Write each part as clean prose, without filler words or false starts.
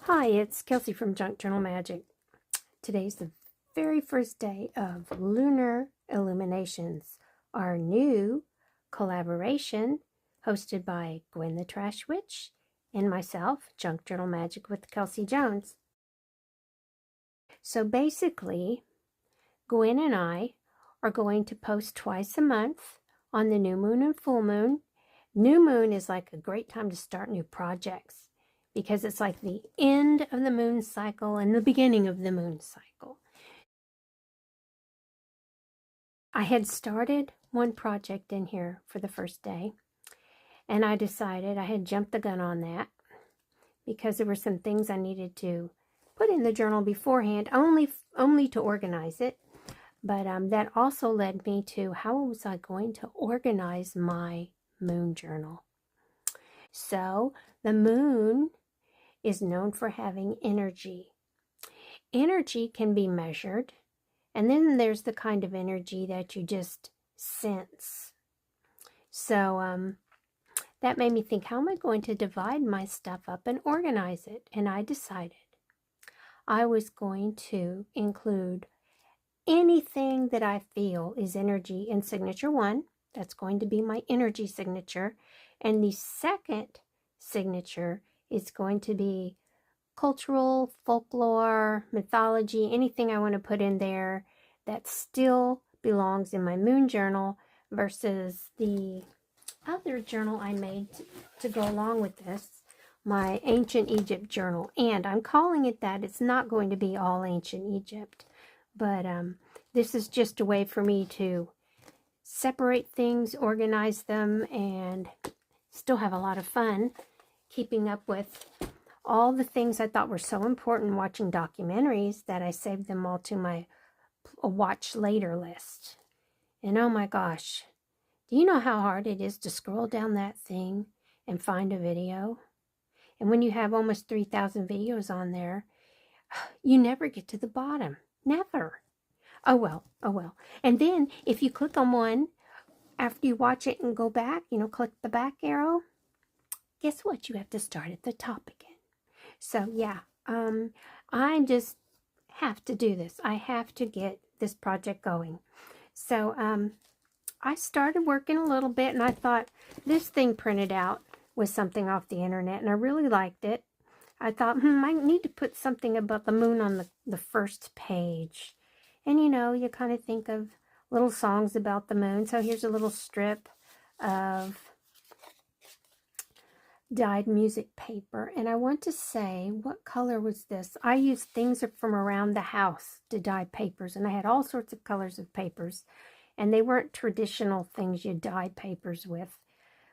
Hi, it's Kelsey from Junk Journal Magic. Today's the very first day of Lunar Illuminations, our new collaboration hosted by Gwen the Trash Witch and myself, Junk Journal Magic with Kelsey Jones. So basically, Gwen and I are going to post twice a month on the new moon and full moon. New moon is like a great time to start new projects, because it's like the end of the moon cycle and the beginning of the moon cycle. I had started one project in here for the first day, and I decided I had jumped the gun on that because there were some things I needed to put in the journal beforehand, only to organize it. But that also led me to how was I going to organize my moon journal. So the moon is known for having energy. Energy can be measured, and then there's the kind of energy that you just sense. So that made me think, how am I going to divide my stuff up and organize it? And I decided I was going to include anything that I feel is energy in signature 1. That's going to be my energy signature. And the second signature is going to be cultural, folklore, mythology, anything I want to put in there that still belongs in my moon journal versus the other journal I made to go along with this, my ancient Egypt journal. And I'm calling it that. It's not going to be all ancient Egypt, but this is just a way for me to separate things, organize them, and still have a lot of fun keeping up with all the things I thought were so important watching documentaries that I saved them all to my watch later list. And oh my gosh, do you know how hard it is to scroll down that thing and find a video? And when you have almost 3,000 videos on there, you never get to the bottom. Never. Oh well, oh well. And then if you click on one after you watch it and go back, click the back arrow, guess what? You have to start at the top again. So yeah, I just have to do this. I have to get this project going. So I started working a little bit, and I thought this thing printed out was something off the internet, and I really liked it. I thought, I need to put something about the moon on the first page. And you kind of think of little songs about the moon. So here's a little strip of dyed music paper, and I want to say, what color was this? I used things from around the house to dye papers, and I had all sorts of colors of papers, and they weren't traditional things you dye papers with.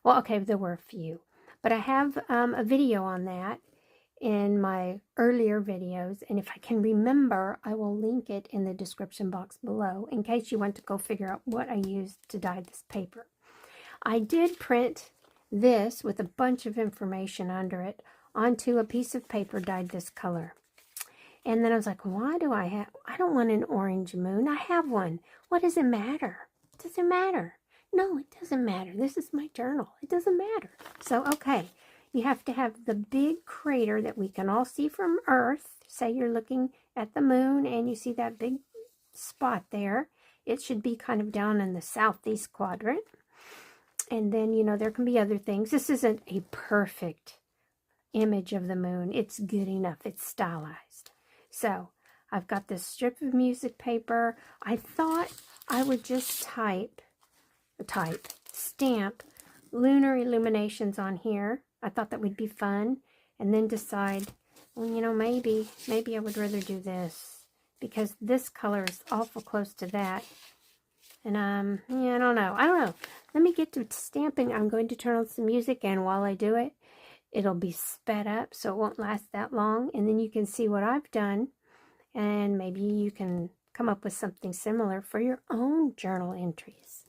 Well, okay, there were a few, but I have a video on that in my earlier videos, and if I can remember, I will link it in the description box below in case you want to go figure out what I used to dye this paper. I did print this with a bunch of information under it onto a piece of paper dyed this color. And then I was like, I don't want an orange moon. I have one. What does it matter? Does it matter? No, it doesn't matter. This is my journal. It doesn't matter. So, okay, you have to have the big crater that we can all see from Earth. Say you're looking at the moon and you see that big spot there. It should be kind of down in the southeast quadrant. And then, there can be other things. This isn't a perfect image of the moon. It's good enough. It's stylized. So, I've got this strip of music paper. I thought I would just stamp lunar illuminations on here. I thought that would be fun. And then decide, well, maybe I would rather do this, because this color is awful close to that. And yeah, I don't know. Let me get to stamping. I'm going to turn on some music, and while I do it, it'll be sped up, so it won't last that long. And then you can see what I've done, and maybe you can come up with something similar for your own journal entries.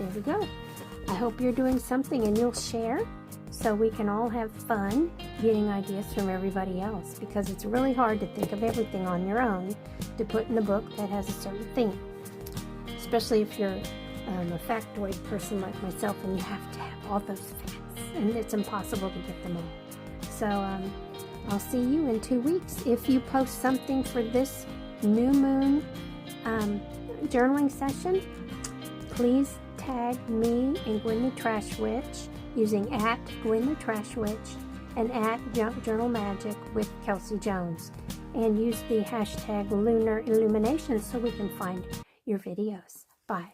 there we go. I hope you're doing something and you'll share so we can all have fun getting ideas from everybody else, because it's really hard to think of everything on your own to put in a book that has a certain theme, especially if you're a factoid person like myself and you have to have all those facts and it's impossible to get them all. So I'll see you in 2 weeks. If you post something for this new moon journaling session, please tag me and Gwen the Trash Witch using @GwenTheTrashWitch and @JunkJournalMagic with Kelsey Jones, and use the hashtag Lunar Illumination so we can find your videos. Bye.